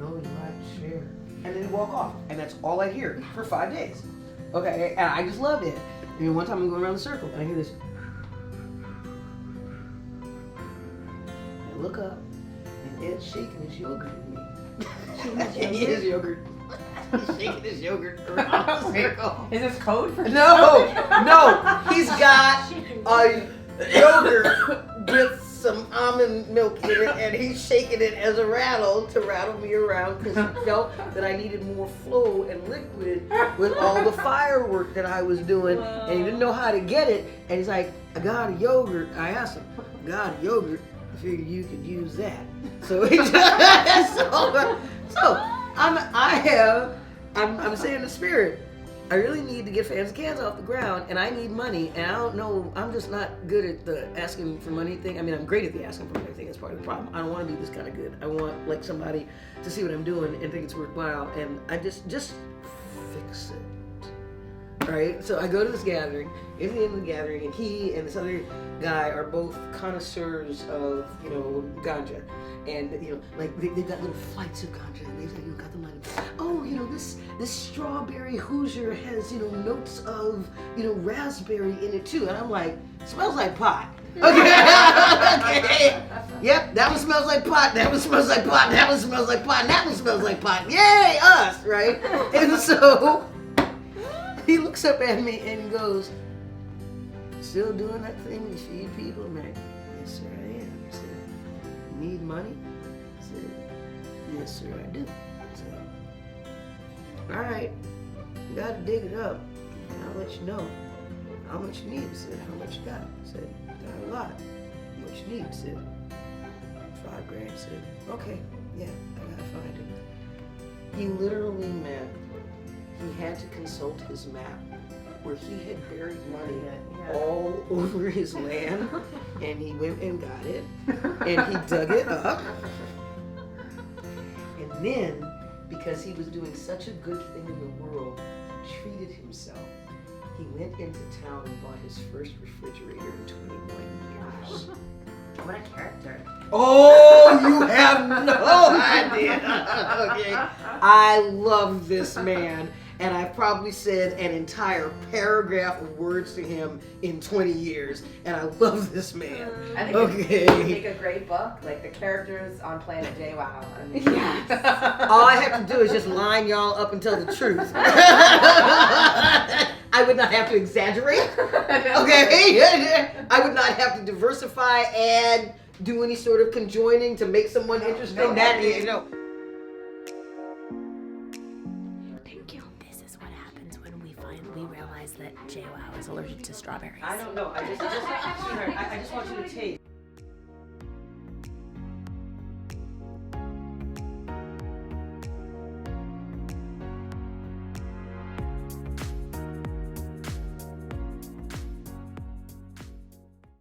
know you like to share. And then walk off. And that's all I hear for 5 days. Okay, and I just loved it. And one time I'm going around the circle and I hear this. I look up and Ed's shaking his yogurt at me. His yogurt. He's shaking his yogurt around the circle. Is this code for No, he's got a yogurt with some almond milk in it, and he's shaking it as a rattle to rattle me around because he felt that I needed more flow and liquid with all the firework that I was doing, and he didn't know how to get it. And he's like, I got a yogurt. I asked him, I got a yogurt. I figured you could use that. So he I'm saying the spirit. I really need to get fans cans off the ground, and I need money, and I don't know, I'm just not good at the asking for money thing. I mean, I'm great at the asking for money thing, that's part of the problem. I don't want to be this kind of good. I want like somebody to see what I'm doing and think it's worthwhile, and I just fix it. Right? So I go to this gathering, it's the end of the gathering, and he and this other guy are both connoisseurs of, you know, ganja. And, you know, like, they've got little flights of ganja, and they've got the money. Oh, you know, this strawberry Hoosier has, you know, notes of, you know, raspberry in it, too. And I'm like, smells like pot. Okay. Okay. Yep, that one smells like pot, that one smells like pot, that one smells like pot, and that one smells like pot. Yay, us, right? And so, he looks up at me and goes, still doing that thing you feed people? I'm like, yes, sir, I am. I said, need money? I said, yes, sir, I do. I said, all right, you gotta dig it up, and I'll let you know how much you need. I said, how much you got? I said, got a lot. How much you need? I said, $5 grand. I said, okay, yeah, I gotta find it. He literally meant he had to consult his map where he had buried money all over his land, and he went and got it, and he dug it up, and then, because he was doing such a good thing in the world, he treated himself. He went into town and bought his first refrigerator in 21 years. What a character. Oh, you have no idea. Okay. I love this man. And I've probably said an entire paragraph of words to him in 20 years. And I love this man. I think okay. it would make a great book, like the characters on Planet JWOW. I mean, yes. All I have to do is just line y'all up and tell the truth. I would not have to exaggerate. Okay? I would not have to diversify and do any sort of conjoining to make someone interesting. No, that is, no. We realize that JWOW is allergic to strawberries. I don't know. I just want you to taste.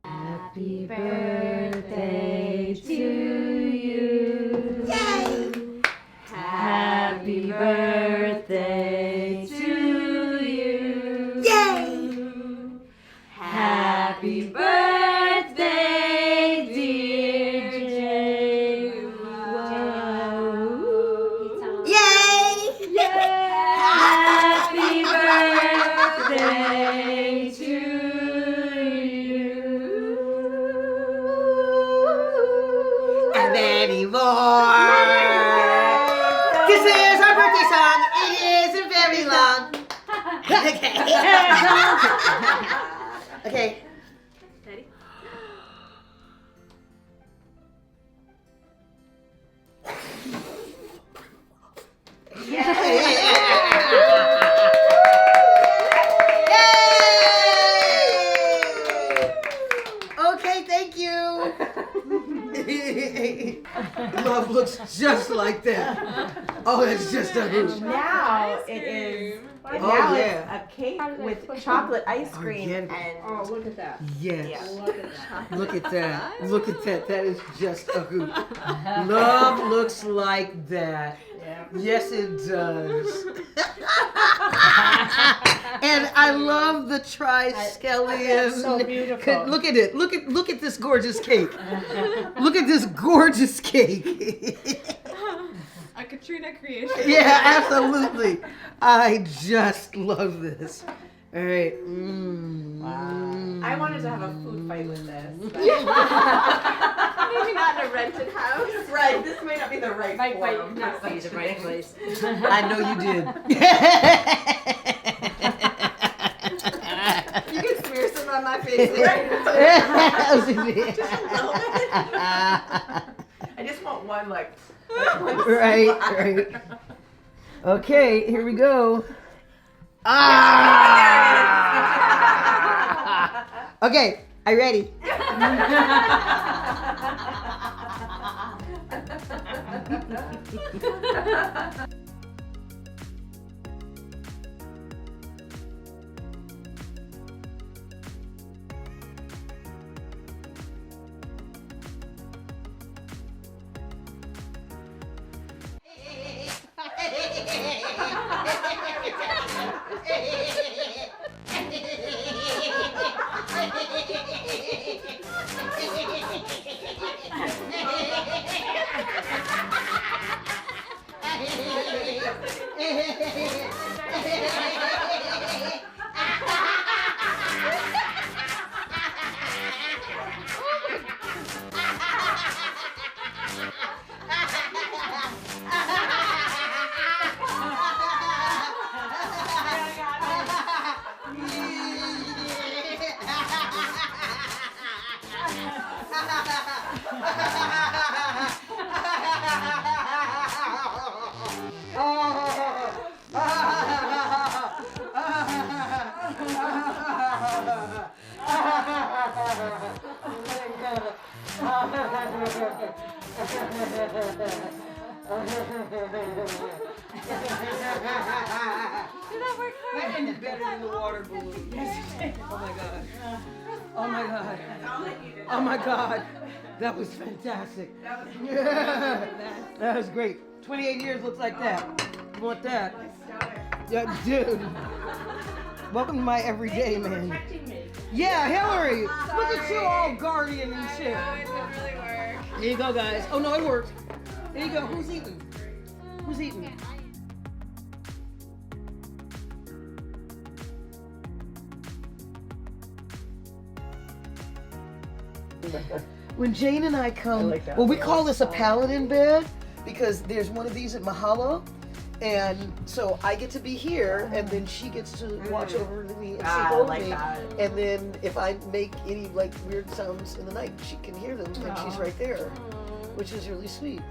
Happy birthday to you. Yay! Happy birthday to you. Yay! Happy birthday, dear JWOW. Yay! Happy birthday to you. And many more. This is our birthday song. It isn't very long. Okay. Okay. Ready? Okay, thank you. Love looks just like that. Oh, it's just a hoot. Now it is. Oh, Now yeah. it's a cake with chocolate ice cream Organic. and. Oh, look at that. Yes. Yeah. Look at that. Look at that. Look at that. That is just a hoot. Love looks like that. Yeah. Yes, it does. And I love the triskelion. That's so beautiful. Look at it. Look at this gorgeous cake. Look at this gorgeous cake. I could Trina creation. Yeah, absolutely. I just love this. All right. I wanted to have a food fight with this. But Maybe not in a rented house. right, this may not be the right forum. Not be the right place. I know you did. You can smear some on my face. Right? I just want one like Right. Okay, here we go. Ah! Okay, are you ready? That ended better than the water balloon. Oh my god. Oh my god. Oh my god. That was fantastic. Yeah. That was great. 28 years looks like that. You want that? Yeah, dude. Welcome to my everyday, man. Yeah, Hillary. Look at you all guardian and shit. It didn't really work. There you go, guys. Oh no, it worked. There you go. Who's eating? Who's eating? When Jane and I come, well, we call this a paladin bed because there's one of these at Mahalo, and so I get to be here, and then she gets to watch over me and sleep over me, and then if I make any like weird sounds in the night, she can hear them, and she's right there, which is really sweet.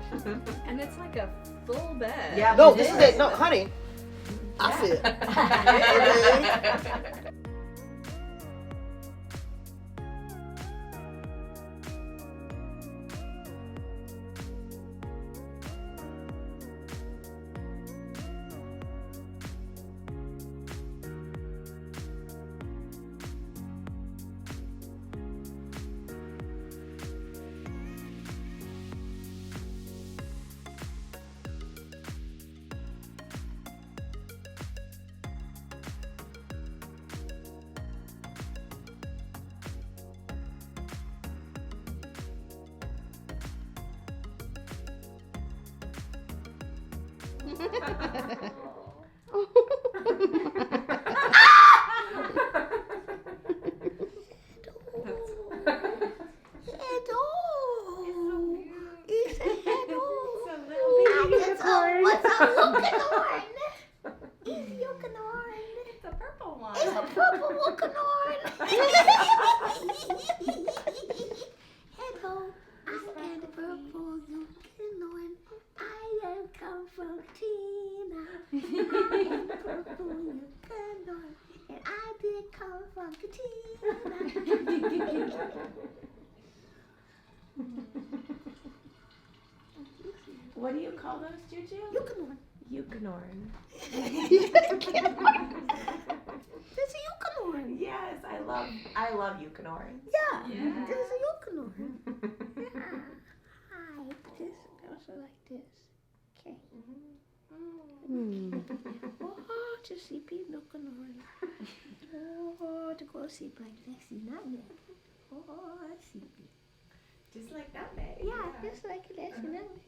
And it's like a full bed. Yeah. No, this is it. No, honey, I fit. What do you call those, Juju? Eucanorn. There's a unicorn. Yes, I love Eucanorn. Yeah, there's a unicorn. Yeah. Hi. This also like this. Okay. Oh, to sleep unicorn. Oh, to go sleep like Lexi, not me. Oh, sleepy. Just like nutmeg. Yeah, just like Lexi, not me.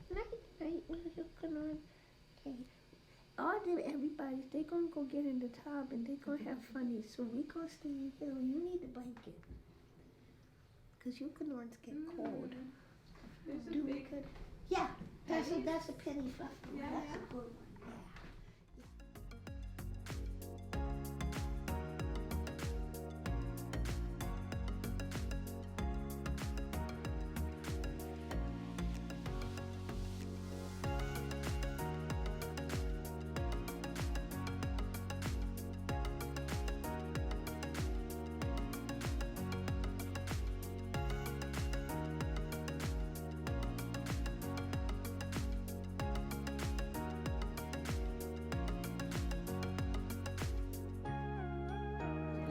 Night, unicorn. Okay. All them everybody, they gonna go get in the tub and they gonna have funny. So we gonna stay in Philly. You need a blanket. Cause you can learn to get cold. Do we could? Yeah, that's a penny fluff. That's a good one. Yeah.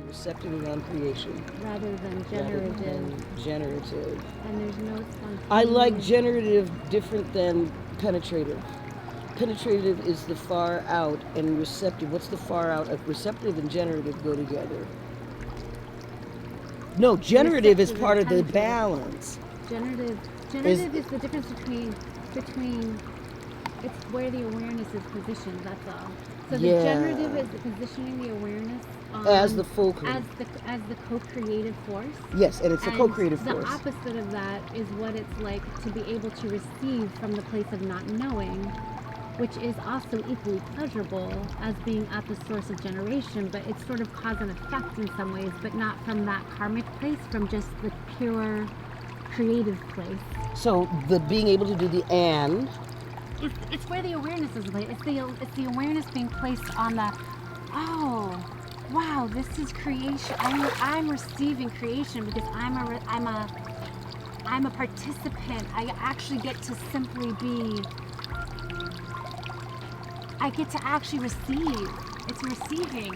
Receptive and non-creation. Rather than Rather generative. than generative. And there's no spontaneity. I like generative different than penetrative. Penetrative is the far out, and receptive. What's the far out? Receptive and generative go together. No, generative is Receptive part and of the penetrative. balance. Generative is the difference between it's where the awareness is positioned, that's all. So the Yeah. generative is positioning the awareness As the fulcrum. as the co-creative force. Yes, and it's a And co-creative the force. opposite of that is what it's like to be able to receive from the place of not knowing, which is also equally pleasurable as being at the source of generation, but it's sort of cause and effect in some ways, but not from that karmic place, from just the pure creative place. So the being able to do the and. It's where the awareness is laid. It's the awareness being placed on the, oh, wow, this is creation. I'm receiving creation because I'm a participant. I actually get to simply be. I get to actually receive. It's receiving.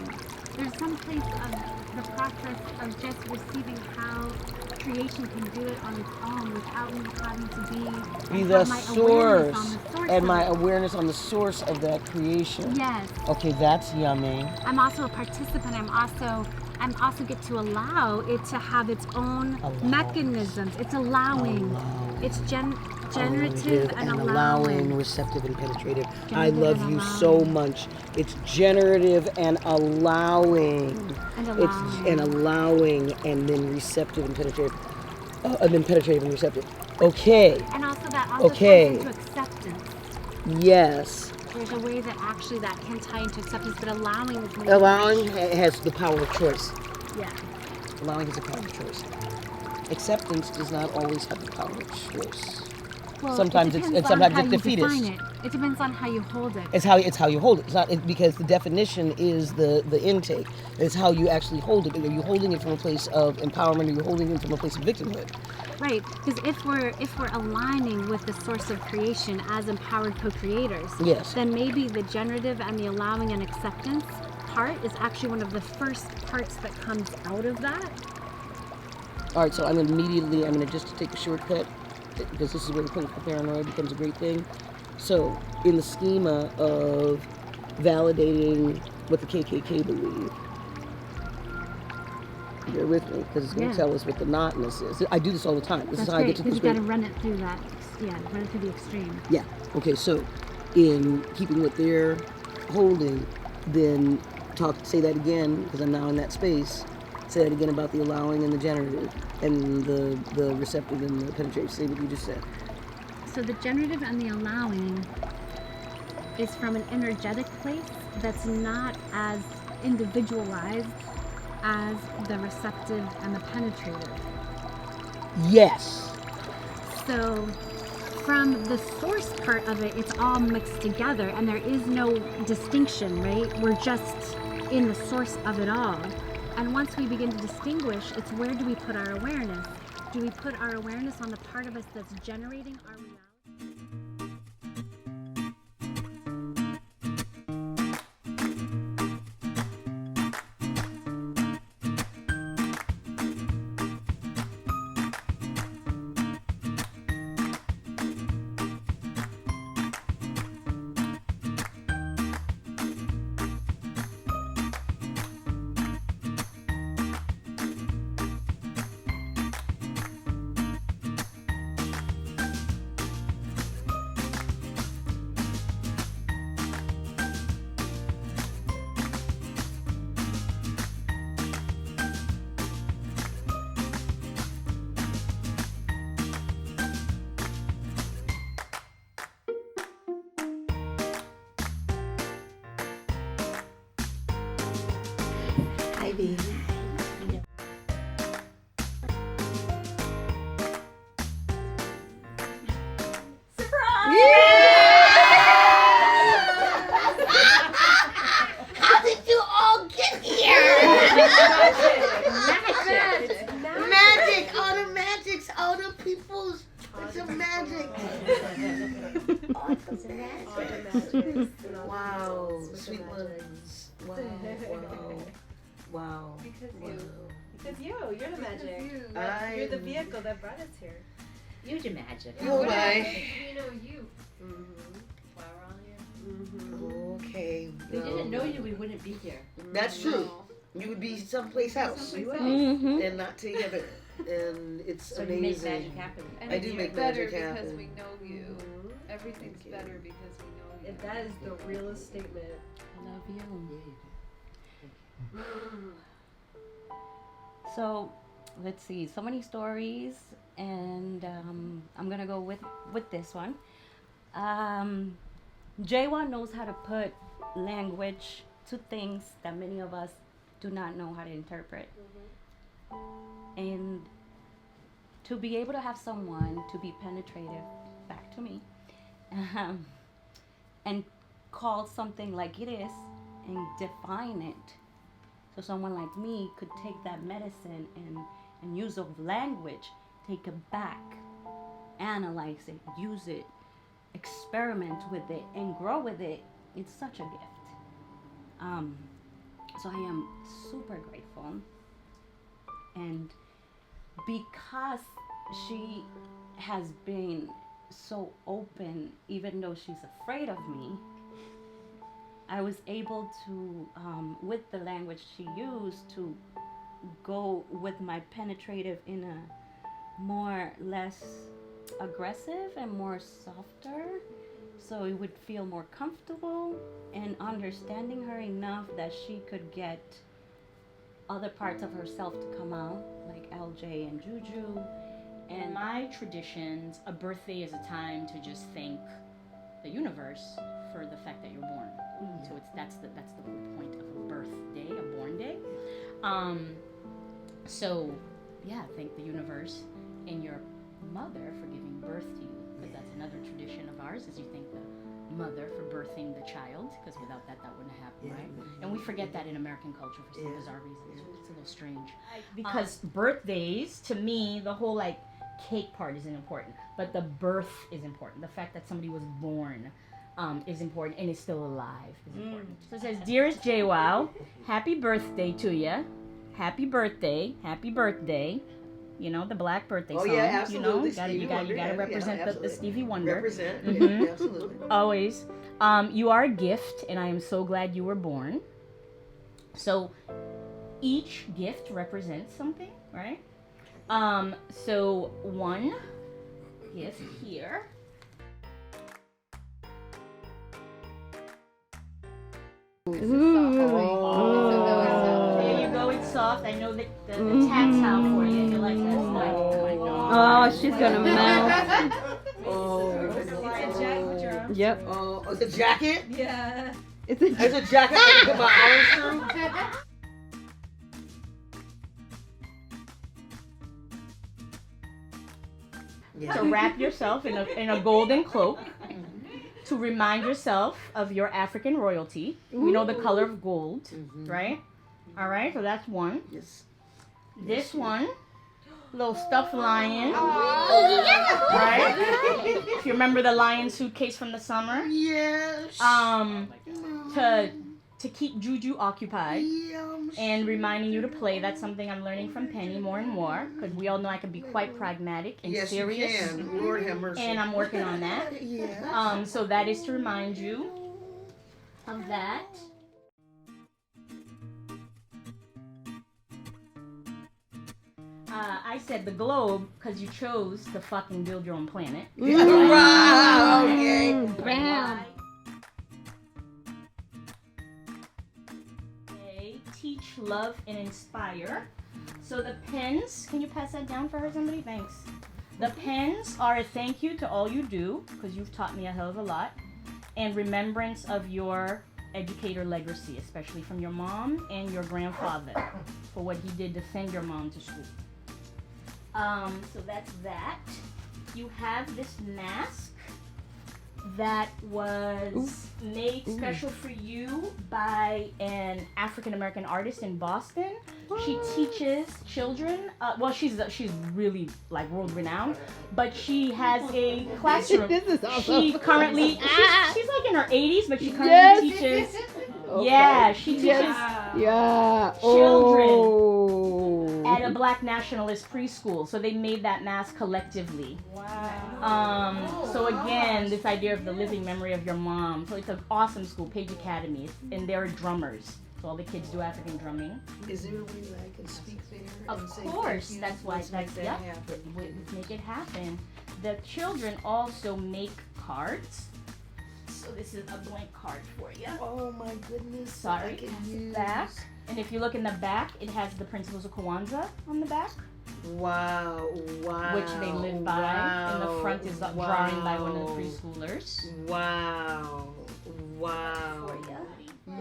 There's some place of the process of just receiving how creation can do it on its own without me having to Be the my source, awareness on the source and of my it. awareness on the source of that creation. Yes. Okay, that's yummy. I'm also a participant. I'm also get to allow it to have its own mechanisms. It's allowing. It's generative and allowing. Receptive and penetrative. I Generative love and you allowing. so much. It's generative and allowing. And It's and allowing, and then receptive and penetrative. And then penetrative and receptive. Okay. And also that also Okay. ties into acceptance. Yes. There's a way that actually that can tie into acceptance, but allowing is maybe Allowing has the power of choice. Yeah. Allowing has the power of choice. Acceptance does not always have the power of choice. Well, Sometimes it it's depends sometimes on it's how you defeatist. define it. It depends on how you hold it. It's how you hold it. It's not because the definition is the intake. It's how you actually hold it. Are you holding it from a place of empowerment? Or are you holding it from a place of victimhood? Right, because if we're aligning with the source of creation as empowered co-creators, Yes. then maybe the generative and the allowing and acceptance part is actually one of the first parts that comes out of that. All right, so I'm gonna just take a shortcut because this is where the clinical paranoia becomes a great thing. So, in the schema of validating what the KKK believe, bear with me because it's going to tell us what the notness is. I do this all the time. This That's is how I great, get to because this you got great. to run it through that. Yeah, run it through the extreme. Yeah. Okay. So, in keeping what they're holding, then say that again because I'm now in that space. Say that again about the allowing and the generative and the receptive and the penetrative. Say what you just said. So the generative and the allowing is from an energetic place that's not as individualized as the receptive and the penetrative. Yes. So from the source part of it, it's all mixed together and there is no distinction, right? We're just in the source of it all. And once we begin to distinguish, it's where do we put our awareness? Do we put our awareness on the part of us that's generating our reality? baby. How did you all get here? Magic. All the magics. All the people's. It's a magic. All the magic. Wow. Sweet ones. Wow. Wow. Because you're the magic. You're the vehicle that brought us here. You're the magic. Oh my. We know you. Why we're all here. Okay. If we didn't know you, we wouldn't be here. That's true. You would be someplace else Mm-hmm. and not together. And it's So you make amazing. magic happen. And I it's do make better magic happen. because we know you. Everything's better because we know you. And that is the realest statement. I love you. So, let's see. So many stories, and I'm gonna go with this one. JWOW knows how to put language to things that many of us do not know how to interpret. And to be able to have someone to be penetrative back to me, and call something like it is and define it. So someone like me could take that medicine and use of language, take it back, analyze it, use it, experiment with it, and grow with it. It's such a gift. So I am super grateful. And because she has been so open, even though she's afraid of me, I was able to, with the language she used, to go with my penetrative in a less aggressive and more softer, so it would feel more comfortable, and understanding her enough that she could get other parts of herself to come out, like LJ and Juju. In And my traditions, a birthday is a time to just thank the universe for the fact that you're born. So that's the whole point of a birthday, a born day. So yeah, thank the universe and your mother for giving birth to you, because that's another tradition of ours, is you thank the mother for birthing the child, because without that wouldn't happen, right? And we forget that in American culture for some bizarre reasons. It's a little strange. Because birthdays, to me, the whole like cake part isn't important, but the birth is important. The fact that somebody was born is important, and is still alive is important. So it says, dearest JWOW, happy birthday to you. Happy birthday, happy birthday. You know, the Black birthday song. Yeah, absolutely. You know, you gotta represent the Stevie Wonder. Represent, Mhm. yeah, absolutely. Always. You are a gift, and I am so glad you were born. So each gift represents something, right? So one gift here. There you go, it's soft. I know that the tactile for you. You like that stuff. Oh, she's gonna melt. Oh, Yep. oh, it's a jacket? Yeah. It's a It's a jacket I can put my arms through? To wrap yourself in a golden cloak, to remind yourself of your African royalty. We know the color of gold, right? All right, so that's one. Yes. This one, little stuffed lion, right? If you remember the lion suitcase from the summer, Yes. to keep Juju occupied and reminding you to play. That's something I'm learning from Penny more and more, because we all know I can be quite pragmatic and Yes, serious. you can. Lord have mercy. And I'm working on that. Yeah. So that is to remind you of that. I said the globe because you chose to fucking build your own planet. Wow, okay. Bam. Okay, teach, love, and inspire. So the pens, can you pass that down for her, somebody? Thanks. The pens are a thank you to all you do, because you've taught me a hell of a lot, and remembrance of your educator legacy, especially from your mom and your grandfather, for what he did to send your mom to school. So that's that. You have this mask that was made special for you by an African American artist in Boston. She teaches children. Well, she's really like world renowned, but she has a classroom. This is awesome. She currently she's like in her 80s, but she currently teaches. Yeah, she teaches children at a Black nationalist preschool. So they made that mask collectively. Wow. So again, this idea of the living memory of your mom. So it's an awesome school, Page Academy, and they're drummers. So all the kids do African drumming. Is there a way that I can speak there? Of and say course, thank you? that's why. Let's make that happen. Let's make it happen. The children also make cards. So this is a blank card for you. Oh my goodness. Sorry, I can it's use. back. And if you look in the back, it has the principles of Kwanzaa on the back, Wow, wow. which they live by. Wow, And the front is a drawing by one of the preschoolers. Wow, wow. For you.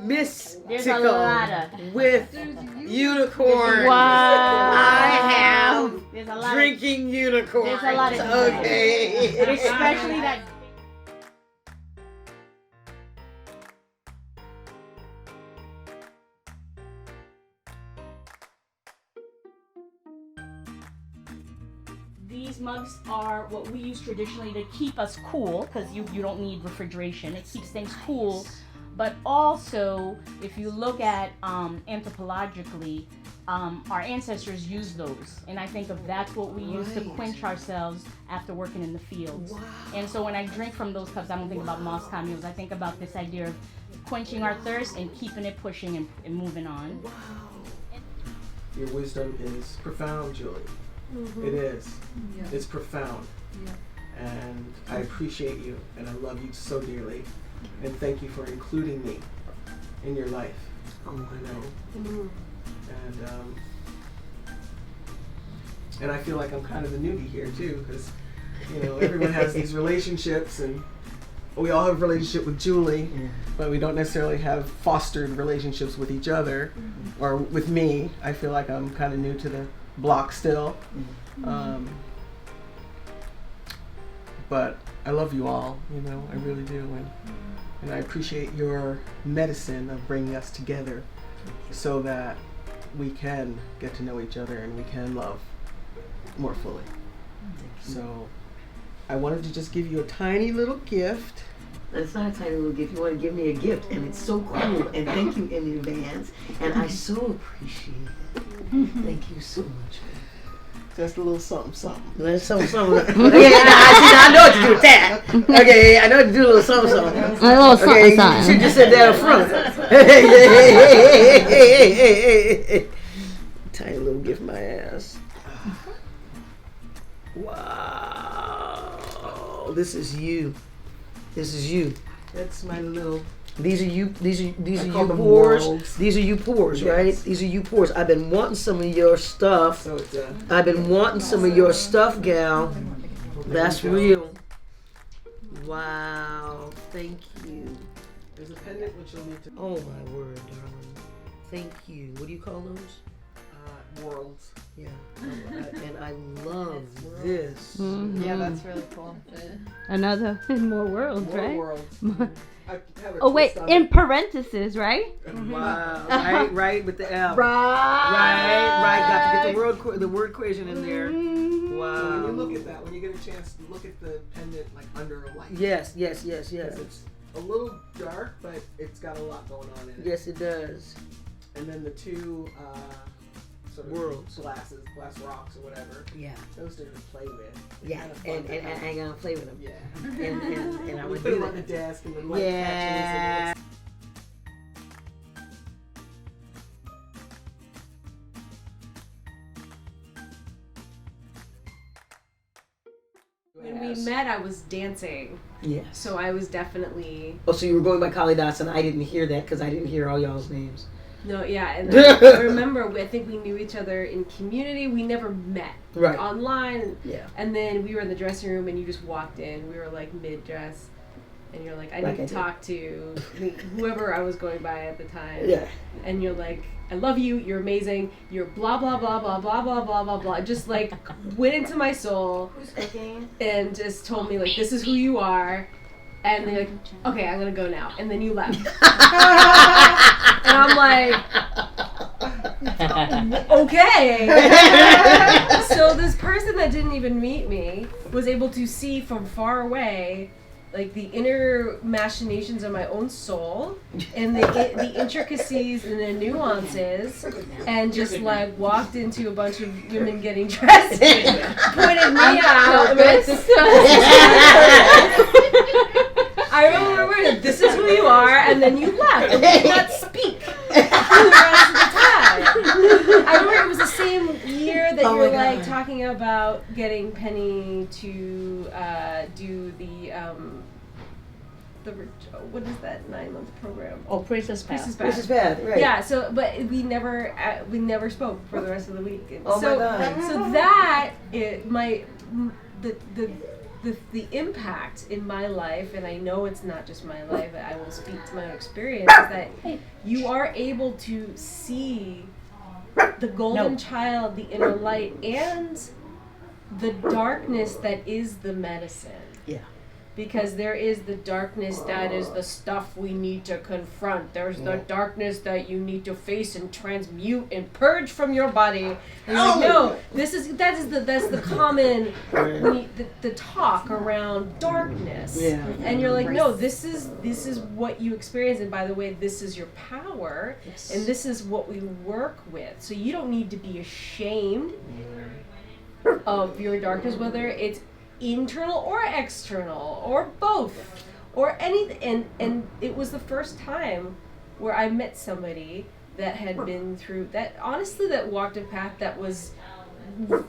Mystical There's a lot of with unicorns. Wow. I have There's a lot drinking unicorns. There's a lot of okay. especially that. These mugs are what we use traditionally to keep us cool, because you don't need refrigeration. It keeps things cool. But also, if you look at anthropologically, our ancestors used those. And I think of that's what we use to quench ourselves after working in the fields. Wow. And so when I drink from those cups, I don't think about Mos Camels. I think about this idea of quenching our thirst and keeping it pushing and moving on. Wow. Your wisdom is profound, Julie. It is. Yeah. It's profound. Yeah. And I appreciate you and I love you so dearly. And thank you for including me in your life. Oh my know. And I feel like I'm kind of the newbie here too, because everyone has these relationships, and we all have a relationship with Julie, but we don't necessarily have fostered relationships with each other, or with me. I feel like I'm kind of new to the block still. But I love you all, I really do, and I appreciate your medicine of bringing us together so that we can get to know each other and we can love more fully. So I wanted to just give you a tiny little gift. That's not a tiny little gift. You want to give me a gift, and it's so cool. And thank you in advance. And I so appreciate it. Thank you so much. Just a little something, something. Let's something. Okay, I know what to do with that. Okay, I know what to do a little something. A little something, something. You should just said that up front. Tiny little gift, my ass. Wow, this is you. This is you. That's my little. These are you. These are you pores. pores. These are you pores, right? Yes. These are you pores. I've been wanting some of your stuff. So it's I've been wanting some of your stuff, gal. That's real. Wow. Thank you. There's a pendant which you'll need to. Oh my word, darling. Thank you. What do you call those? Worlds. Yeah. And I love this. Yeah, that's really cool. Another more worlds, More right? worlds. I have a Oh wait, twist on in it. parentheses, right? Wow. Right with the L. Right. Got to get the word equation in there. So when Wow. you look at that, when you get a chance, look at the pendant like under a light. Yes. Because it's a little dark, but it's got a lot going on in it. Yes, it does. And then the two sort of Worlds. glass rocks or whatever. Yeah. Those to play with. It's Yeah. kind of fun And to I ain't gonna play with them. Yeah. And I We would put do them on the that. desk and then light Yeah. catches. When we met, I was dancing, Yes. so I was definitely Oh, so you were going by Kalidas, and I didn't hear that because I didn't hear all y'all's names. no, yeah. And I remember, I think we knew each other in community. We never met Right. online, Yeah. and then we were in the dressing room, and you just walked in. We were like mid-dress, and you're like, I Like need I to did. talk to whoever I was going by at the time. Yeah. And you're like, I love you, you're amazing, you're blah blah blah blah blah blah blah blah blah. Just like went into my soul Who's cooking? and just told me like, this is who you are. And then you're like, okay, I'm gonna go now. And then you left. And I'm like, okay. So this person that didn't even meet me was able to see from far away, like the inner machinations of my own soul and the intricacies and the nuances, and just like walked into a bunch of women getting dressed, pointed me out, and went, I remember, this is who you are, and then you left. And did not speak for the rest of the time. I remember it was the same year that you were like talking about getting Penny to do the what is that 9-month program? Oh, Princess Path. Princess Path, right. Yeah. So, but we never spoke for the rest of the week. Oh so, my God. So that the impact in my life, and I know it's not just my life, I will speak to my own experience, is that you are able to see the golden child, the inner light, and the darkness that is the medicine. Yeah. Because there is the darkness that is the stuff we need to confront. There's the darkness that you need to face and transmute and purge from your body. And you're like, no, that's the common the talk around darkness. Yeah. And you're like, no, this is what you experience, and by the way, this is your power, and this is what we work with. So you don't need to be ashamed of your darkness, whether it's internal or external or both or anything. And it was the first time where I met somebody that had been through that, honestly, that walked a path that was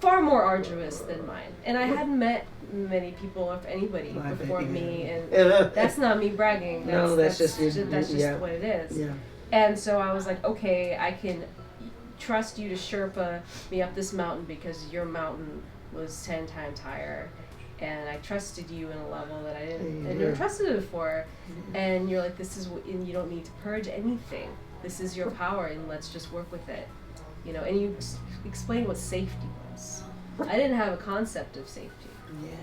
far more arduous than mine. And I hadn't met many people, if anybody, before me, and that's not me bragging. That's just what it is. Yeah. And so I was like, okay, I can trust you to Sherpa me up this mountain because your mountain was 10 times higher. And I trusted you in a level that I never trusted it before. And you're like, this is what, and you don't need to purge anything. This is your power, and let's just work with it. You know, and you explain what safety was. I didn't have a concept of safety.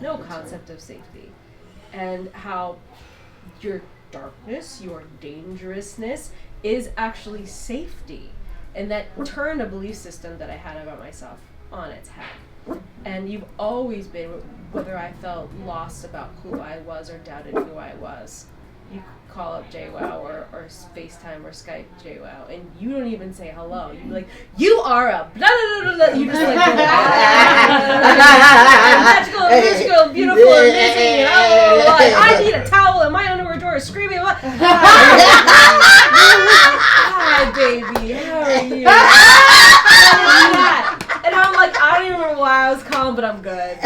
No concept of safety. And how your darkness, your dangerousness is actually safety. And that turned a belief system that I had about myself on its head. And you've always been, whether I felt lost about who I was or doubted who I was, you call up JWOW or FaceTime or Skype JWOW, and you don't even say hello. You're like, you are a blah blah blah blah. You just like go, magical, musical, beautiful, amazing, and I need a towel and my underwear drawer is screaming. Hi, baby, how are you? And I'm like, I don't even remember why I was calm, but I'm good.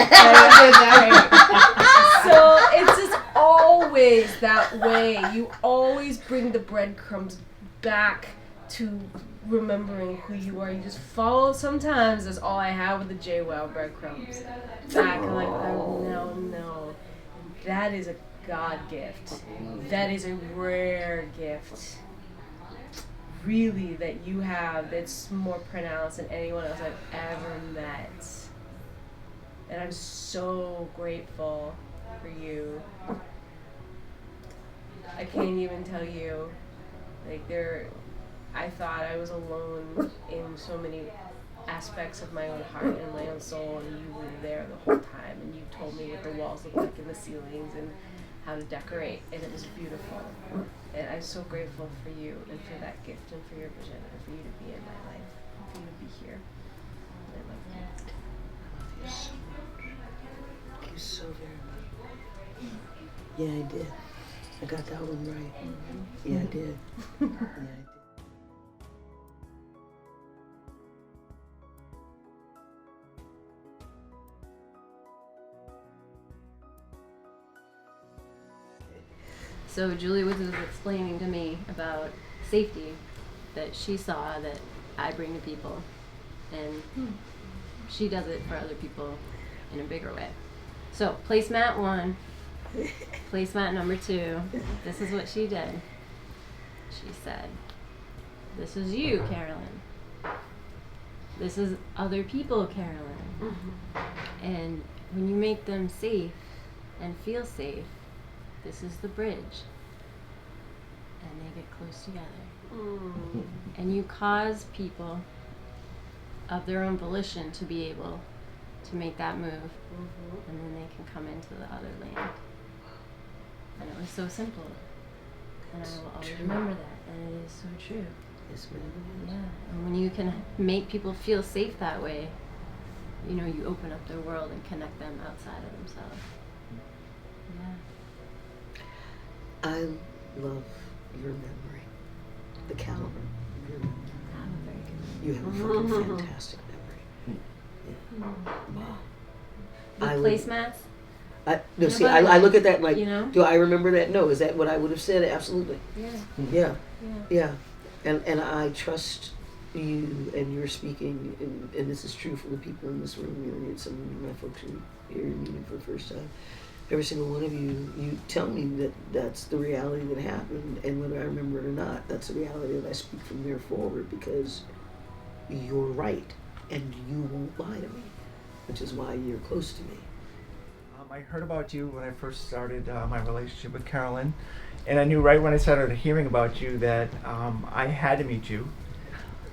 So it's just always that way. You always bring the breadcrumbs back to remembering who you are. You just follow. Sometimes that's all I have with the JWOW breadcrumbs. Back, and like, oh, no. That is a God gift. That is a rare gift. Really, that you have, that's more pronounced than anyone else I've ever met. And I'm so grateful for you. I can't even tell you, like, I thought I was alone in so many aspects of my own heart and my own soul, and you were there the whole time, and you told me what the walls look like and the ceilings and how to decorate, and it was beautiful. And I'm so grateful for you and for that gift and for your vision and for you to be in my life and for you to be here. And I love you. I love you so much. Thank you so very much. Yeah, I did. I got that one right. Yeah, I did. Yeah, I did. So Julie was explaining to me about safety that she saw that I bring to people, and she does it for other people in a bigger way. So placemat 1, Placemat number 2. This is what she did. She said, "This is you, Carolyn. This is other people, Carolyn. And when you make them safe and feel safe, this is the bridge." And they get close together. And you cause people of their own volition to be able to make that move. And then they can come into the other land. And it was so simple. And I will always remember that. And it is so true. Yes, ma'am. Yeah. And when you can make people feel safe that way, you know, you open up their world and connect them outside of themselves. Yeah. I love your memory. The caliber of your memory. I have a very good You have a fucking fantastic memory. Yeah. Wow. The I would- placemats? No, see, I look at that and like, you know? do I remember that? No. Is that what I would have said? Absolutely. Yeah. Yeah. Yeah. Yeah. And I trust you, and you're speaking, and this is true for the people in this room. You know, some of my folks who here meeting for the first time. Every single one of you tell me that that's the reality that happened, and whether I remember it or not, that's the reality that I speak from there forward, because you're right, and you won't lie to me, which is why you're close to me. I heard about you when I first started my relationship with Carolyn, and I knew right when I started hearing about you that I had to meet you.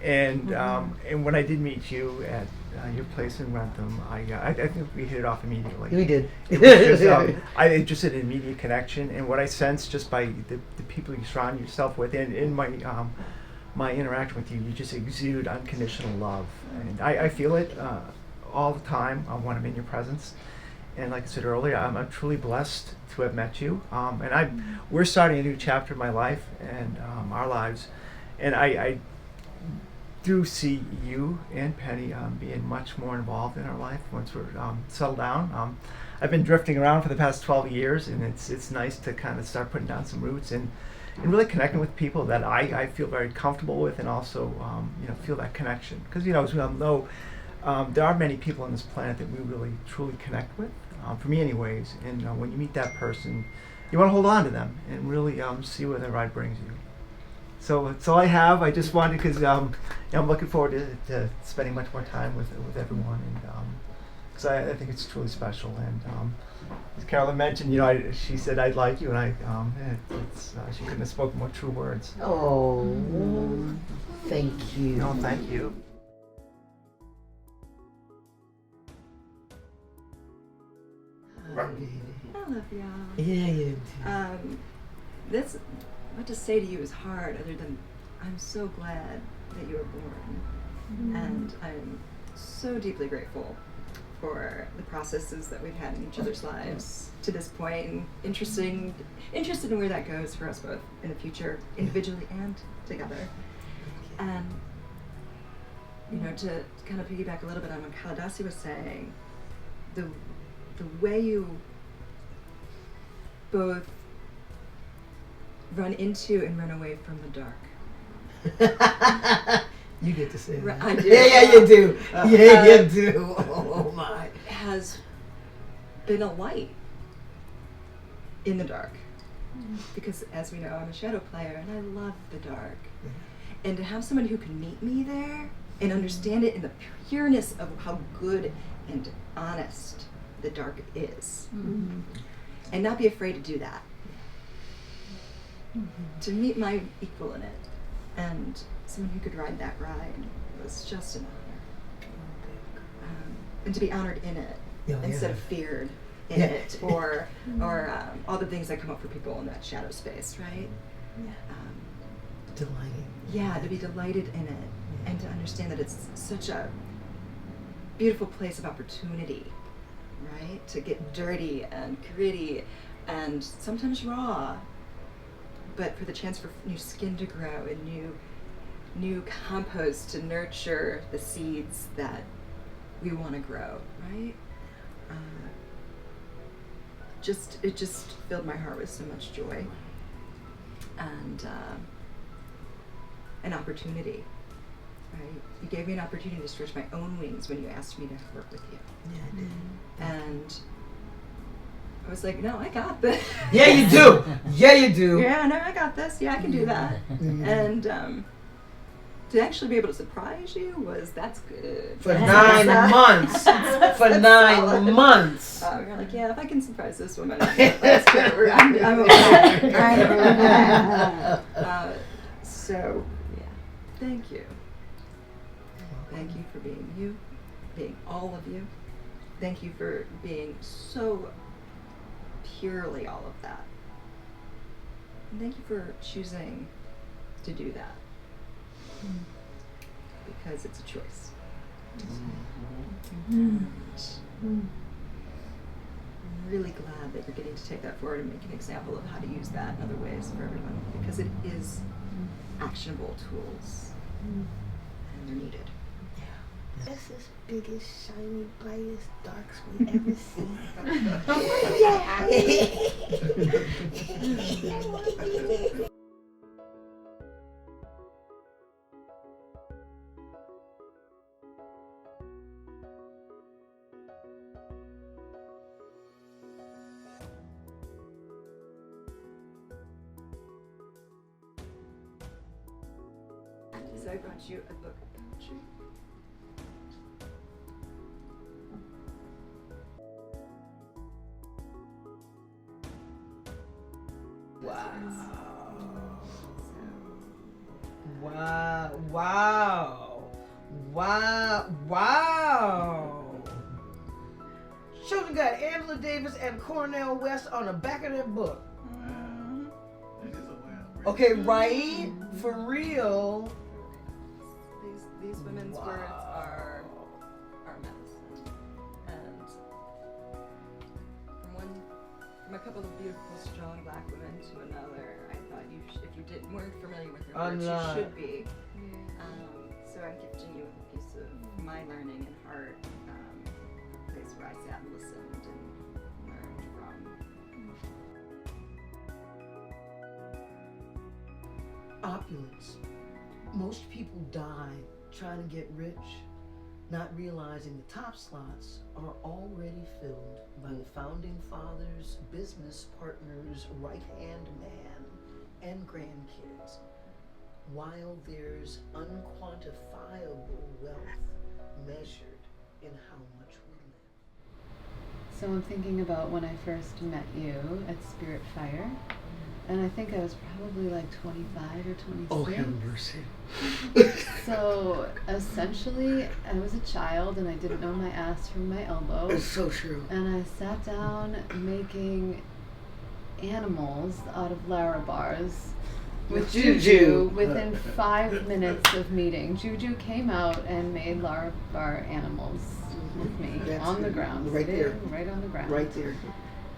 And and when I did meet you at your place in Rentham, I think we hit it off immediately. We did. It was just, I just had an immediate connection, and what I sensed just by the people you surround yourself with, and in my my interaction with you, you just exude unconditional love, and I feel it all the time when I'm in your presence. And like I said earlier, I'm truly blessed to have met you, and we're starting a new chapter in my life and our lives, and I do see you and Penny being much more involved in our life once we're settled down. I've been drifting around for the past 12 years, and it's nice to kind of start putting down some roots and really connecting with people that I feel very comfortable with, and also feel that connection, because as we all know, there are many people on this planet that we really truly connect with, for me anyways, and when you meet that person, you want to hold on to them and really see where the ride brings you. So that's all I have. I just wanted, because I'm looking forward to spending much more time with everyone, and because I think it's truly special. And as Carolyn mentioned, she said I'd like you, and she couldn't have spoken more true words. Oh, thank you. No, thank you. I love y'all. Yeah, you do. What to say to you is hard, other than I'm so glad that you were born, and I'm so deeply grateful for the processes that we've had in each other's lives to this point, and interested in where that goes for us both in the future, individually and together. And to kind of piggyback a little bit on what Kalidasi was saying, the way you both run into and run away from the dark. You get to say that. I do. Yeah, you do. You do. Oh my. Has been a light in the dark. Because as we know, I'm a shadow player and I love the dark. And to have someone who can meet me there and understand it in the pureness of how good and honest the dark is. And not be afraid to do that. To meet my equal in it, and someone who could ride that ride, was just an honor. And to be honored in it, instead of feared in it, or all the things that come up for people in that shadow space, right? Delighting. Yeah, to be delighted in it, and to understand that it's such a beautiful place of opportunity, right? To get dirty and gritty and sometimes raw, but for the chance for new skin to grow and new compost to nurture the seeds that we want to grow, right? It just filled my heart with so much joy and an opportunity, right? You gave me an opportunity to stretch my own wings when you asked me to work with you. Yeah, I did. And I was like, no, I got this. Yeah, you do. Yeah, you do. Yeah, no, I got this. Yeah, I can do that. And to actually be able to surprise you that's good. For 9 months. For 9 months. You're like, yeah, if I can surprise this woman, that's good. I'm okay. So, yeah, thank you. Thank you for being you, being all of you. Thank you for being so purely all of that. And thank you for choosing to do that. Because it's a choice. And I'm really glad that you're getting to take that forward and make an example of how to use that in other ways for everyone, because it is actionable tools and they're needed. That's the biggest, shiny, brightest darks we've ever seen. So I brought you a book of poetry. Wow. Children got Angela Davis and Cornel West on the back of their book. Okay, right? For real. These women's words are medicine. And from a couple of beautiful, strong black women to another, I thought if you weren't familiar with her words, you should be. So I'm gifting you with a piece of my learning and heart, a place where I sat and listened and learned from. Opulence. Most people die trying to get rich, not realizing the top slots are already filled by the founding fathers, business partners, right-hand man, and grandkids, while there's unquantifiable wealth measured in how much we live. So I'm thinking about when I first met you at Spirit Fire, and I think I was probably like 25 or 26. Oh, have mercy. So essentially, I was a child and I didn't know my ass from my elbow. It's so true. And I sat down making animals out of Larabars with Juju within 5 minutes of meeting. Juju came out and made Larabar animals with me on the ground. Right there. Right on the ground. Right there.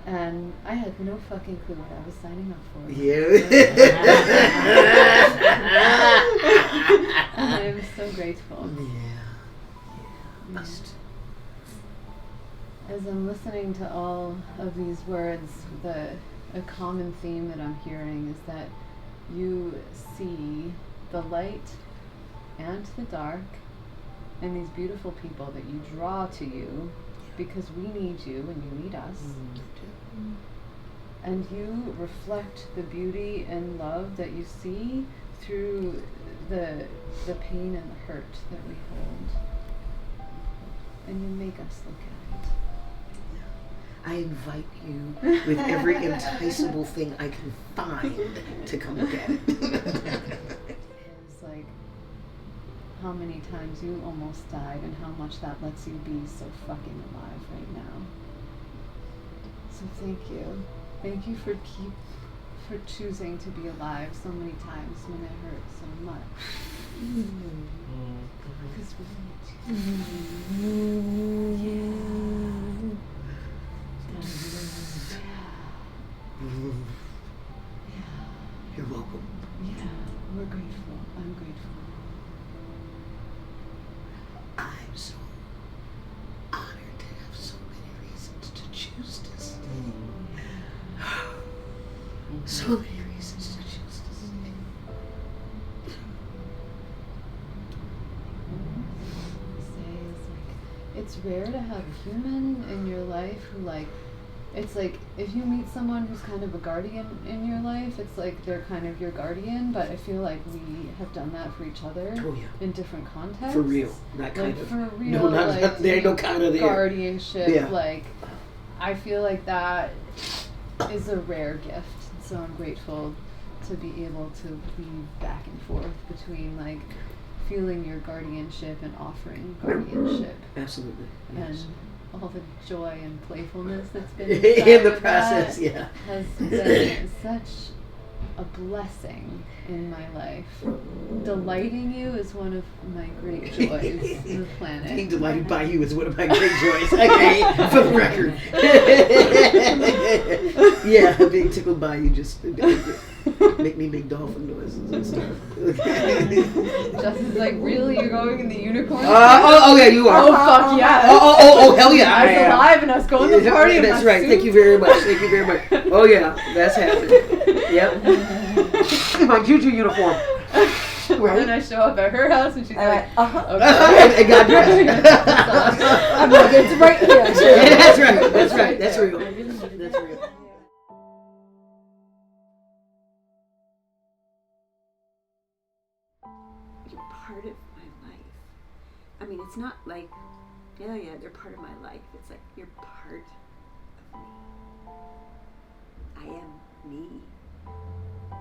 And I had no fucking clue what I was signing up for. Yeah. And I'm so grateful. Yeah. As I'm listening to all of these words, a common theme that I'm hearing is that you see the light and the dark and these beautiful people that you draw to you because we need you and you need us. And you reflect the beauty and love that you see through the pain and the hurt that we hold. And you make us look at it. I invite you with every enticable thing I can find to come look at it. It's like how many times you almost died and how much that lets you be so fucking alive right now. So thank you. Thank you for choosing to be alive so many times when it hurt so much. Because we need you. You're welcome. Yeah, we're grateful. I'm grateful. I'm so honored to have so many reasons to choose to stay. So many reasons to choose to stay. It's rare to have a human in your life who like it's like if you meet someone who's kind of a guardian in your life, it's like they're kind of your guardian, but I feel like we have done that for each other in different contexts. For real, not kind like, of. For real, No, not there ain't no kind of there. Guardianship, like I feel like that is a rare gift. So I'm grateful to be able to weave back and forth between like feeling your guardianship and offering guardianship. Absolutely. And all the joy and playfulness that's been in the process, has been such a blessing in my life. Delighting you is one of my great joys on the planet. Being delighted by you is one of my great joys. Okay, for the record. Yeah, being tickled by you just make me make dolphin noises and stuff. Justin's like, really? You're going in the unicorn? Oh yeah, you are. Oh fuck yeah. Oh hell yeah. I was alive and I was going to the party. That's right. Thank you very much. Thank you very much. Oh yeah, that's happening. Yep. My juju uniform. Right. And I show up at her house and she's like, okay. And got dressed. I'm like, it's right here. Yeah, that's right. That's right. That's real. That's real. You're part of my life. I mean, it's not like, yeah, they're part of my life. It's like you're part of me. I am me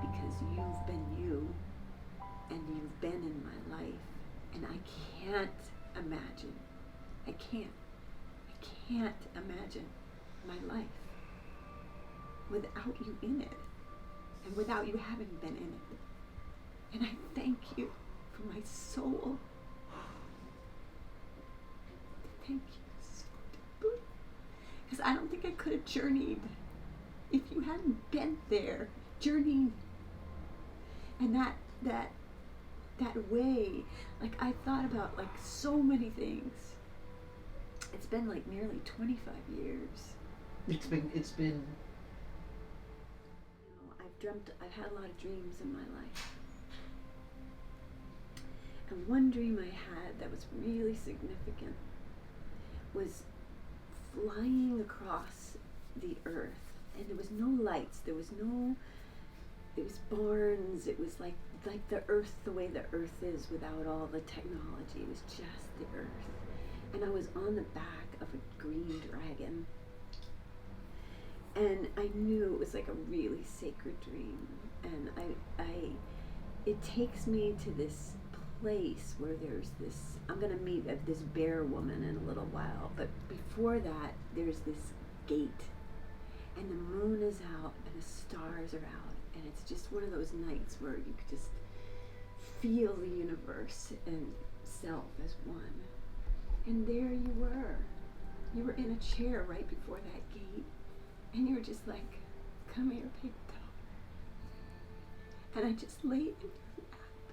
because you've been you and you've been in my life, and I can't imagine. I can't imagine my life without you in it and without you having been in it. And I thank you from my soul. Thank you so deeply. Because I don't think I could have journeyed if you hadn't been there, journeying. And that way, like I thought about like so many things. It's been like nearly 25 years. It's been. You know, I've had a lot of dreams in my life. And one dream I had that was really significant was flying across the earth. And there was no lights, it was barns, it was like the earth, the way the earth is without all the technology. It was just the earth. And I was on the back of a green dragon. And I knew it was like a really sacred dream. And it takes me to this place where there's this, I'm gonna meet this bear woman in a little while, but before that, there's this gate. And the moon is out and the stars are out. And it's just one of those nights where you could just feel the universe and self as one. And there you were. You were in a chair right before that gate. And you were just like, come here, big dog. And I just laid in your lap.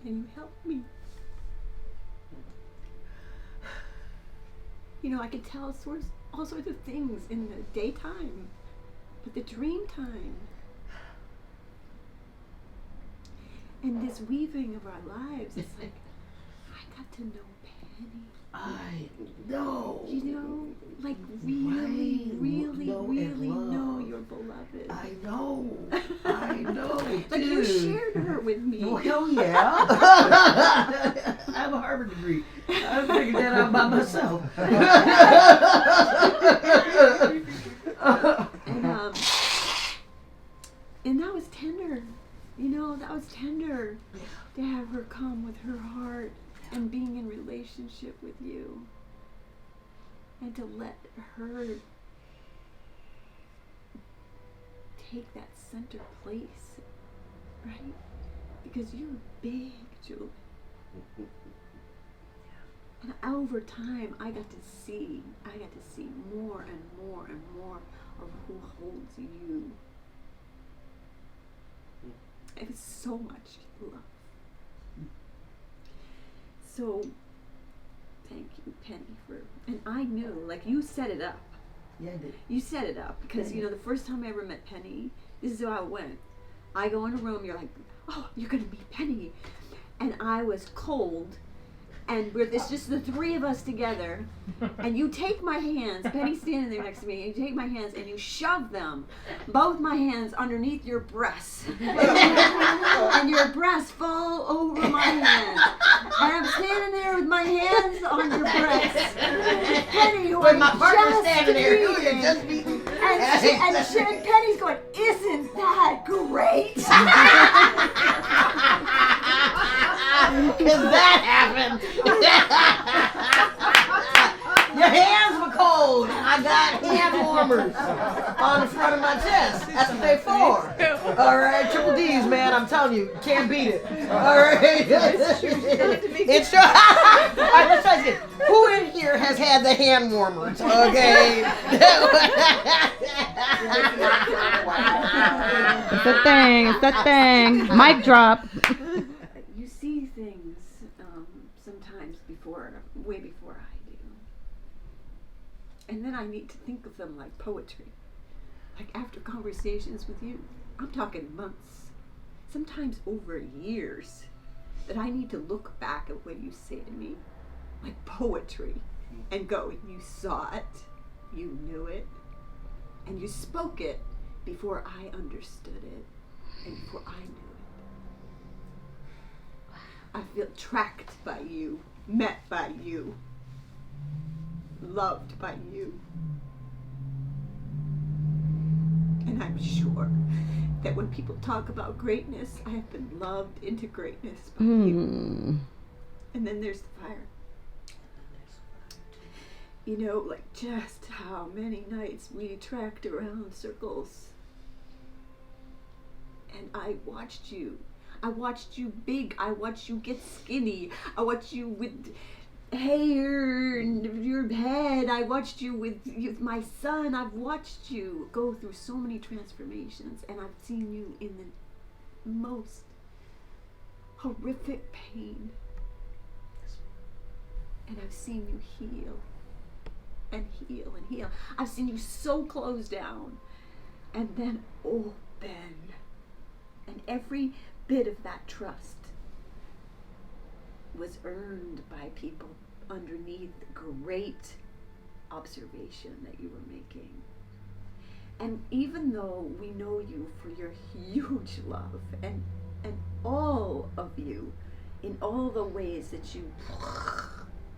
And you helped me. You know, I could tell all sorts of things in the daytime, but the dream time and this weaving of our lives, it's like, I got to know Penny. I know. You know, like really, really know your beloved. I know. I know. Like dude. you shared her with me. Oh, hell yeah. I have a Harvard degree. I figured that out by myself. And that was tender. You know, that was tender to have her come with her heart and being in relationship with you. And to let her take that center place, right? Because you're big, Julie. And over time, I got to see more and more and more of who holds you. It was so much love. So, thank you, Penny, and I knew, like, you set it up. Yeah, I did. You set it up, because, you know, the first time I ever met Penny, this is how it went. I go in a room, you're like, oh, you're going to meet Penny. And I was cold, and it's just the three of us together, and you take my hands, Penny's standing there next to me, and you take my hands and you shove them, both my hands underneath your breasts, and your breasts fall over my hands, and I'm standing there with my hands on your breasts, and Penny, who With I'm my partner just standing there, who meeting, you just meeting. and Penny's going, isn't that great? Because that happened. Your hands were cold. I got hand warmers on the front of my chest. That's what they're for. All right, triple D's, man. I'm telling you, can't beat it. All right. It's true. It's true. All right, let's try this again. Who in here has had the hand warmers? Okay. It's a thing. It's a thing. Mic drop. You see things sometimes way before I do. And then I need to think of them like poetry. Like after conversations with you, I'm talking months, sometimes over years, that I need to look back at what you say to me like poetry and go, you saw it, you knew it, and you spoke it before I understood it and before I knew it. I feel tracked by you, met by you, loved by you. And I'm sure that when people talk about greatness, I have been loved into greatness by you. And then there's the fire. You know, like just how many nights we tracked around circles. And I watched you big, I watched you get skinny, I watched you with hair and your head, I watched you with my son, I've watched you go through so many transformations, and I've seen you in the most horrific pain. And I've seen you heal and heal and heal. I've seen you so close down and then open. And every bit of that trust was earned by people underneath great observation that you were making. And even though we know you for your huge love and all of you in all the ways that you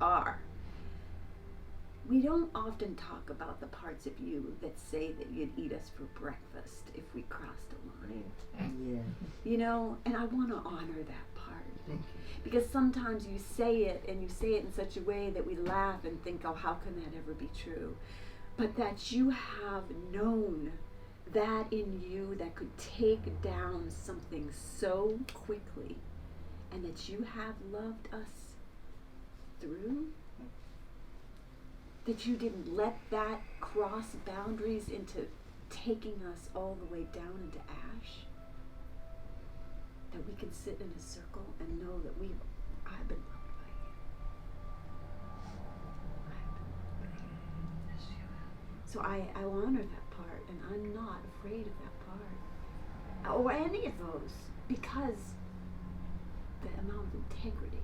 are, we don't often talk about the parts of you that say that you'd eat us for breakfast if we crossed a line. Yeah. You know, and I want to honor that part. Thank you. Because sometimes you say it, and you say it in such a way that we laugh and think, oh, how can that ever be true? But that you have known that in you that could take down something so quickly, and that you have loved us through, that you didn't let that cross boundaries into taking us all the way down into ash, that we can sit in a circle and know that I've been loved by you. So I honor that part, and I'm not afraid of that part, or any of those, because the amount of integrity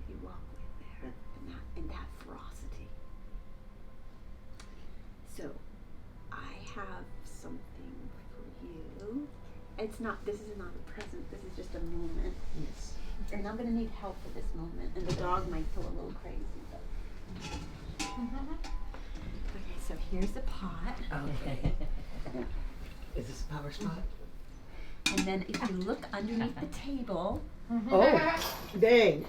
you walk with there, and that ferocity. So I have something for you. This is not a present, this is just a moment. Yes. And I'm gonna need help for this moment, and the dog might go a little crazy, but. Okay, so here's the pot. Okay. Is this a power spot? And then if you look underneath the table. Oh, dang.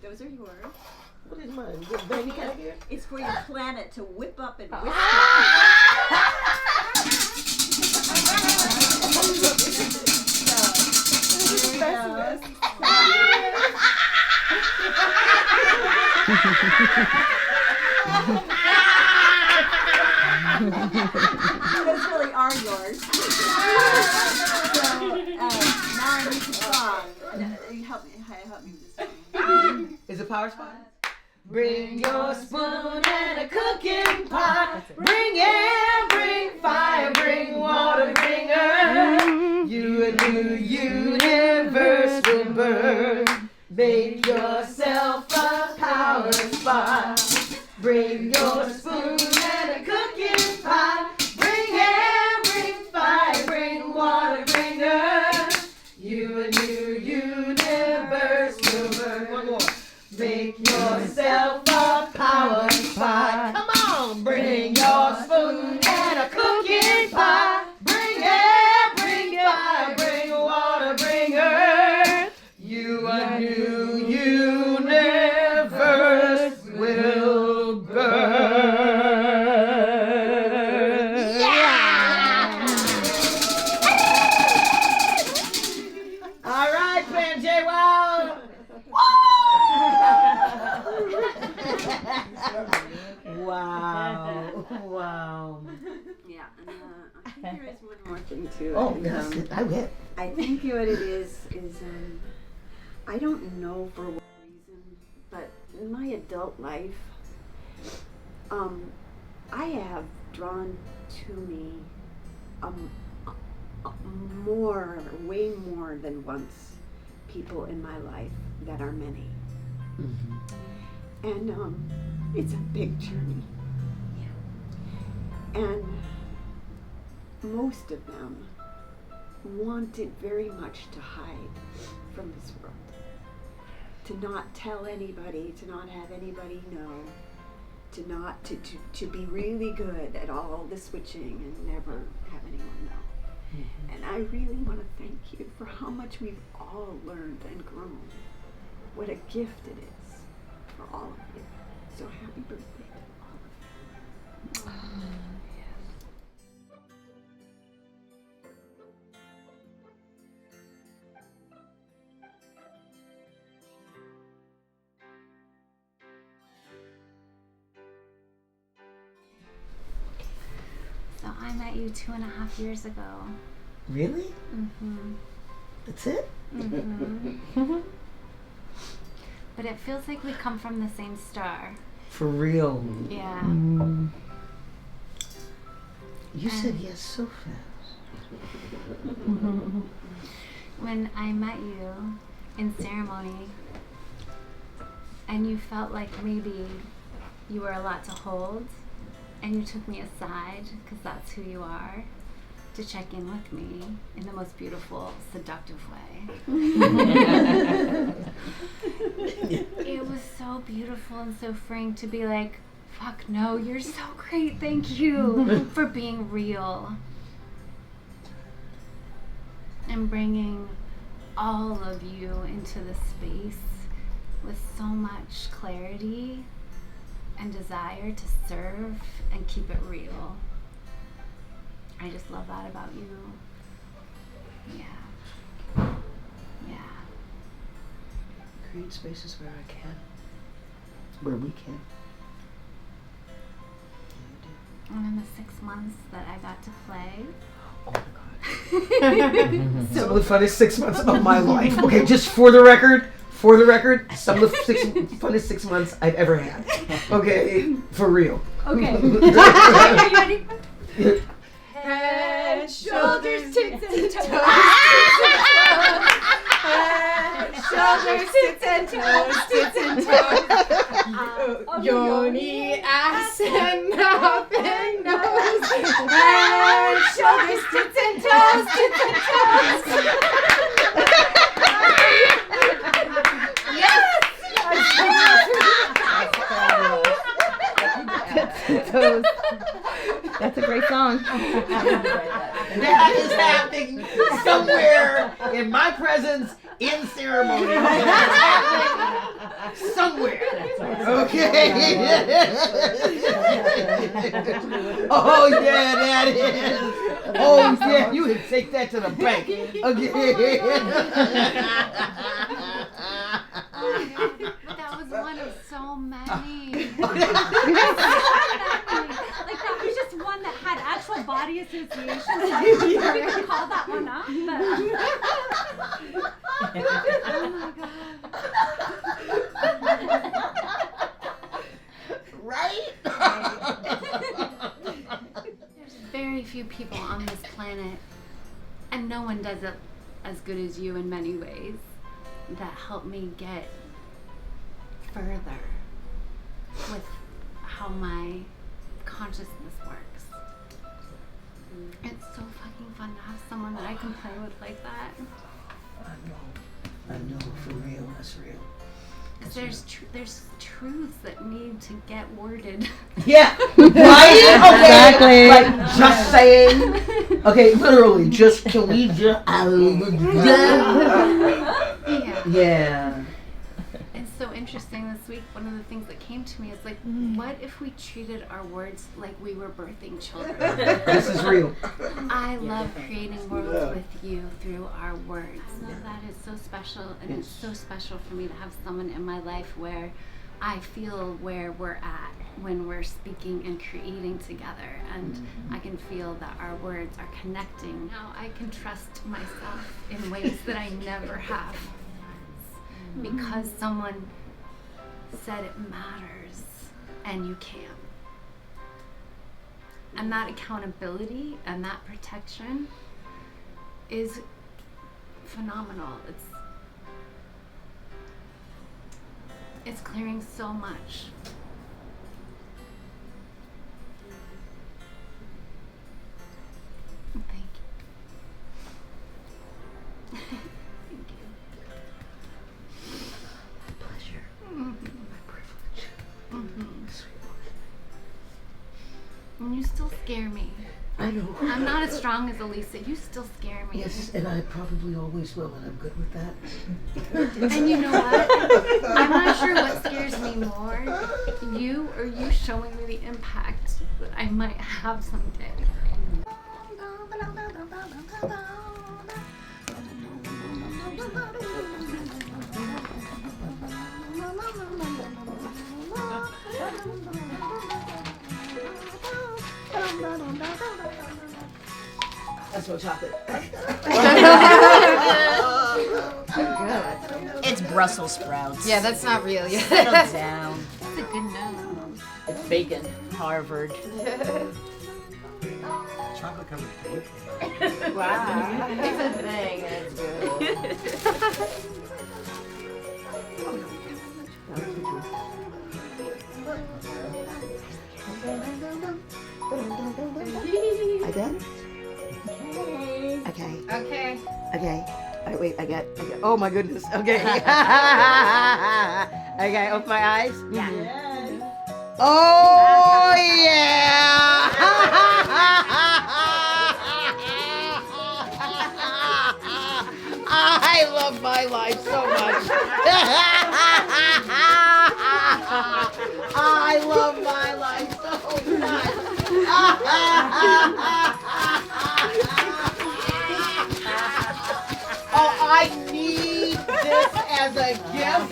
Those are yours. What is mine? Is it baby out here? It's for your planet to whip up and whisper. Those really are yours. Now I need to song. Help me with this song. Is it power spot? Bring your spoon and a cooking pot. Bring air, bring fire, bring water, bring earth. You a new universe will birth. Make yourself there is one more thing too. Oh, and, yes, I will. I think what it is I don't know for what reason, but in my adult life, I have drawn to me way more than once, people in my life that are many. And it's a big journey. And most of them wanted very much to hide from this world. To not tell anybody, to not have anybody know, to be really good at all the switching and never have anyone know. And I really want to thank you for how much we've all learned and grown. What a gift it is for all of you. So happy birthday to all of you. So I met you 2.5 years ago. Really? Mm-hmm. That's it? Mm-hmm. But it feels like we come from the same star. For real. Yeah. You said yes so fast. When I met you in ceremony, and you felt like maybe you were a lot to hold, and you took me aside, because that's who you are, to check in with me in the most beautiful, seductive way. It was so beautiful and so freeing to be like, fuck no, you're so great, thank you for being real. And bringing all of you into the space with so much clarity and desire to serve and keep it real. I just love that about you. Yeah. Create spaces where I can. Where we can. And in the 6 months that I got to play. Oh my God. Some of the funniest 6 months of my life. Okay, just for the record, some of the funnest 6 months I've ever had. Okay, for real. Okay. Are you ready? Head, shoulders, tits, and toes. Head, shoulders, tits, and toes. Tits and toes. Yoni, ass, and mouth, and nose. Head, shoulders, tits, and toes. Tits and toes. Yes! Toes. That's a great song. That is happening somewhere in my presence in ceremony. That's happening somewhere. Okay. Oh yeah, that is. Oh yeah, you can take that to the bank. Okay. That was one of so many. Like that was just one that had actual body associations. We could call that one up, but oh my God. Right? There's very few people on this planet, and no one does it as good as you in many ways, that help me get further with how my consciousness works. It's so fucking fun to have someone that I can play with like that. I know, for real, that's real. There's truths that need to get worded. Yeah, right? Okay. Exactly. Like, just saying. Okay, literally, just, can we just... Yeah. It's so interesting this week. One of the things that came to me is like, what if we treated our words like we were birthing children? This is real. I love creating worlds with you through our words. So that is so special, and it's so special for me to have someone in my life where I feel where we're at when we're speaking and creating together, and I can feel that our words are connecting. Now I can trust myself in ways that I never have, because someone said it matters and you can. And that accountability and that protection is phenomenal. It's clearing so much. Thank you. Thank you. My pleasure. Mhm. My privilege. And you still scare me. I know. I'm not as strong as Elisa. You still scare me. Yes, and I probably always will, and I'm good with that. And you know what? I'm not sure what scares me more, you or you showing me the impact that I might have someday. That's no chocolate. It's Brussels sprouts. Yeah, that's not real yet. Settle down. That's a good nose. It's bacon. Harvard. Chocolate covered cake. Wow. It's a thing. It's good. I done? Okay. Okay. Okay. Wait, I got, oh my goodness. Okay. Okay, open my eyes. Yeah. Oh yeah! I love my life so much. I love my life so much. Oh, I need this as a gift.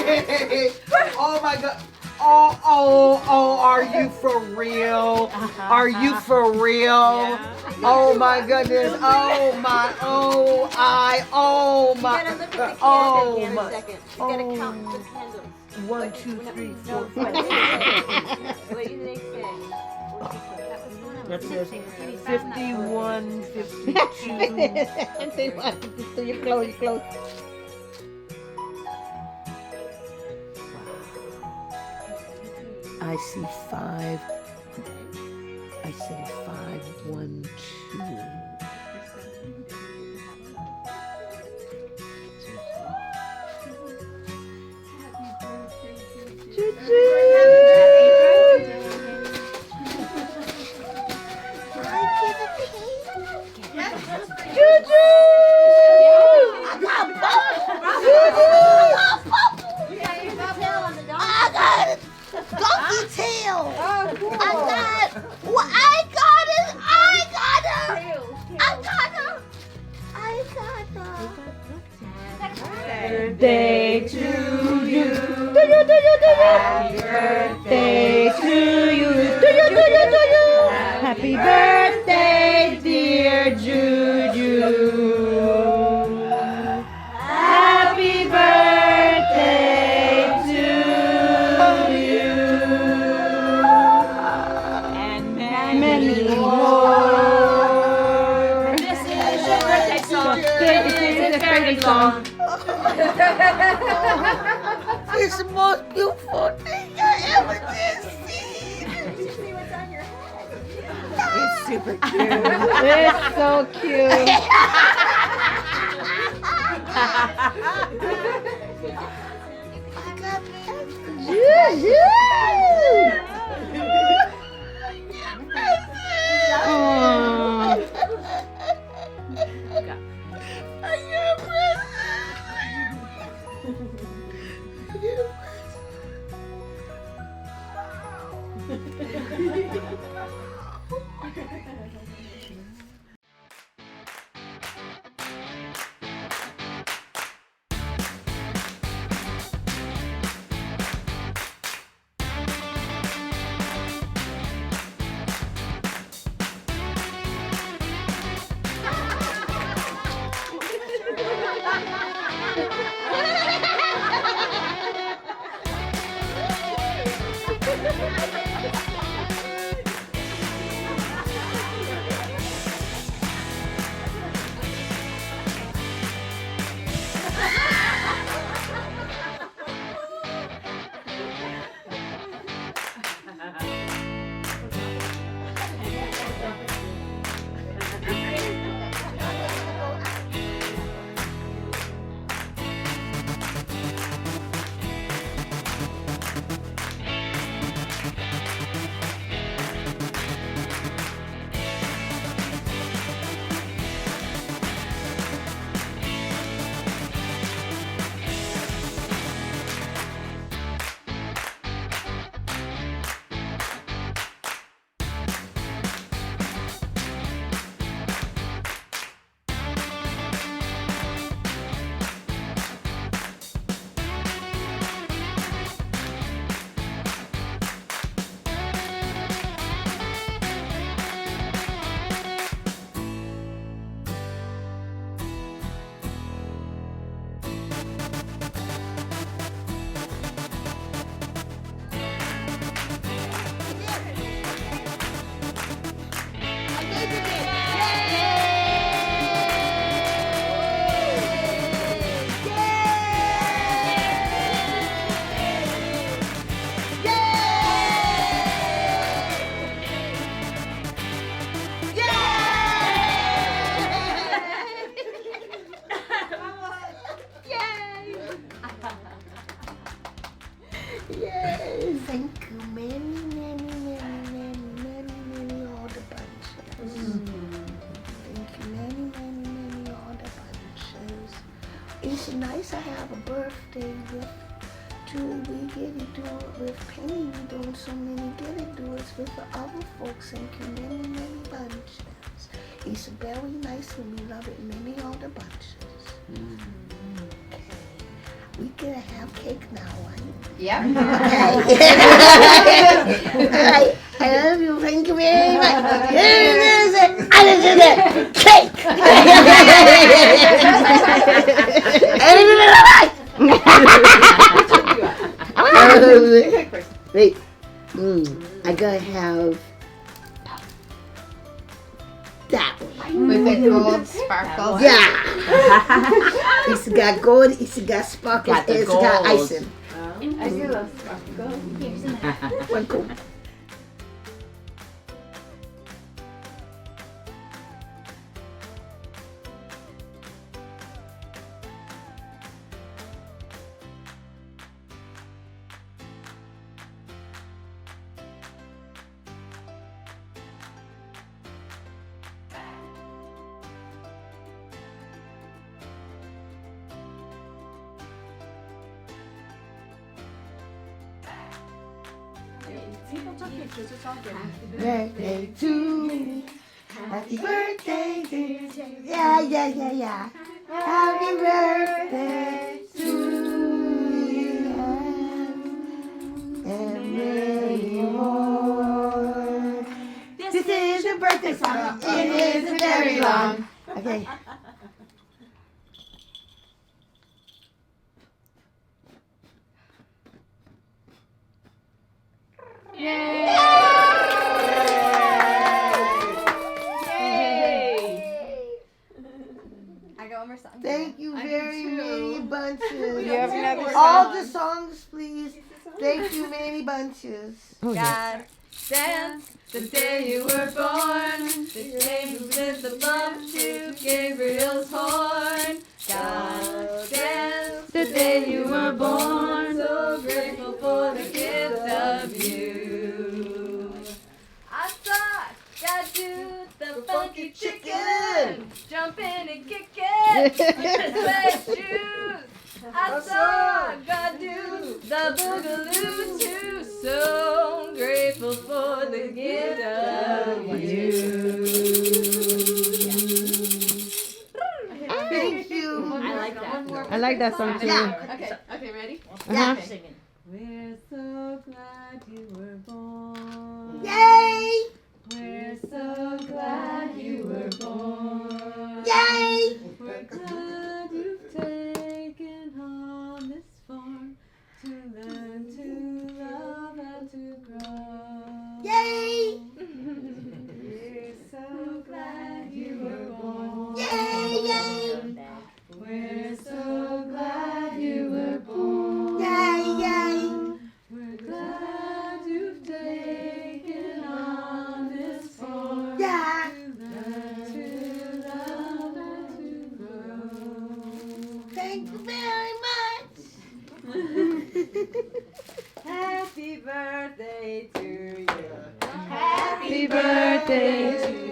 Okay. Oh my God. Oh, are you for real? Are you for real? Oh my goodness. Oh my. Oh my. You gotta look at the Oh candle my. in a second. You gotta count the candles. 1, 2, 3, 4, 5. What do they say? That says 51, 52. And say what? So you're close. I see 5. I say 5, 1, 2. Birthday to you. Happy birthday to you. Happy birthday, dear Juju. Happy birthday to you. And many more. This is your birthday song. This is a birthday song. It's the most beautiful thing I ever did see. Did you see what's on your head? It's super cute. It's so cute. it's nice to have a birthday with Julie. We get to do it with Penny. We're doing so many get to do it with the other folks. Thank you, many, many bunches. It's very nice and we love it, many other bunches. Okay. We can have cake now, right? Yep. Okay. I love you, thank you very much. Here it is, I just did that. Cake! Wait. I gotta have that one. With the gold sparkles. Yeah. It's got gold, it's got sparkles, Got the it's got gold. icing. I do love sparkles. One cool. Birthday to me. Happy birthday to you. Yeah. Happy birthday to you. And many more. This is your birthday song. It isn't very long. Okay. I got one more song. Thank you very many bunches. You have another All song. the songs, please. Thank you, many bunches. God dance the day you were born. The angels lived above to Gabriel's horn. God dance the day you were born. So grateful for the gift of you. I saw God do the funky chicken, jumping and kicking, red shoes. I saw God do the boogaloo too. So grateful for the gift of you. Thank you. I like that. I like that song too. Okay, ready? Yeah. Singing. We're so glad you were born. Yay! We're so glad you were born. Yay! We're glad you've taken on this form to learn to love and to grow. Yay! We're so glad you were born. Yay! We're so glad you were born. Yay! We're glad you've taken on this form. Yeah! Learn to love and to grow. Thank you very much. Happy birthday to you. Happy birthday to you.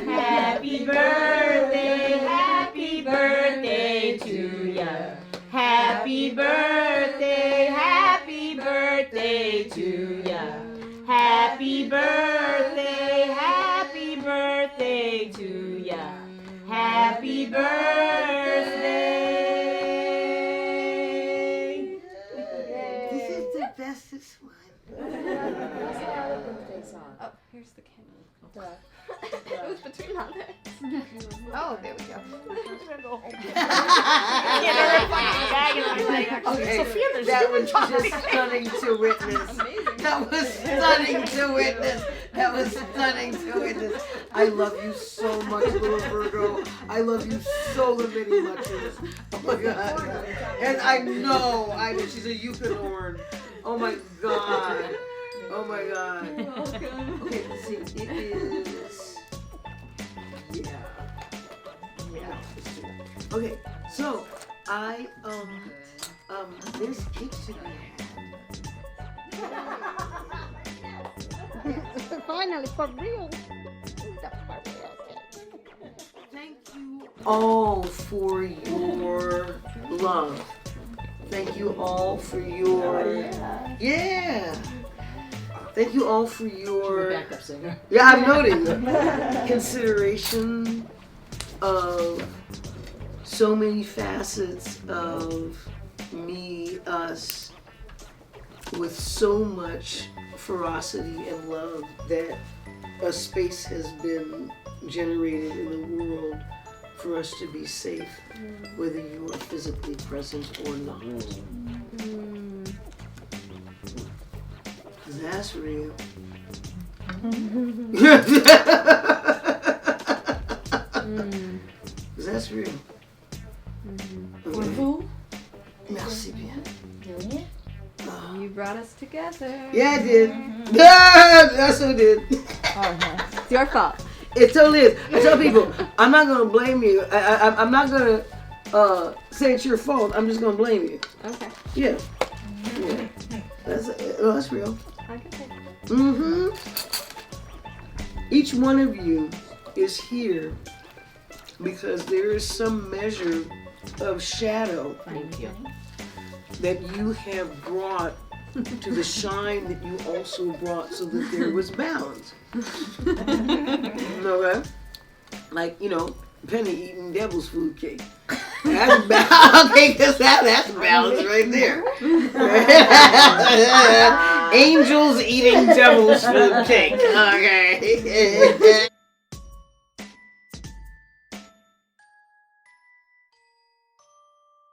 Happy birthday, happy birthday to ya. Happy birthday, happy birthday to ya. Happy birthday, happy birthday to ya. Happy birthday. This is the bestest one. Oh, here's the camera. It was between on there. Oh, there we go. Okay, that was just stunning to witness. That was stunning to witness. That was stunning to witness. I love you so much, little Virgo. I love you so many muches. Oh my God. And I know she's a unicorn. Oh my God. Oh my God. Okay, let's see. It is. Yeah. Okay, so there's cakes to be Finally, for real. Thank you all for your love. Thank you all for your Thank you all for your backup singer. Yeah, I'm noting consideration of so many facets of me, us, with so much ferocity and love that a space has been generated in the world for us to be safe, whether you are physically present or not. That's real. That's real. For who? Merci bien. You brought us together. Yeah, I did. Yeah, I so did. It's your fault. It totally is. I tell people, I'm not gonna blame you. I'm not gonna say it's your fault. I'm just gonna blame you. Okay. Yeah. That's real. I can take it. Mm-hmm. Each one of you is here because there is some measure of shadow that you have brought to the shine that you also brought so that there was balance. Okay? Like, Penny eating devil's food cake. That's balance. Okay, because that's balance right there. Angels eating devil's food cake. Okay.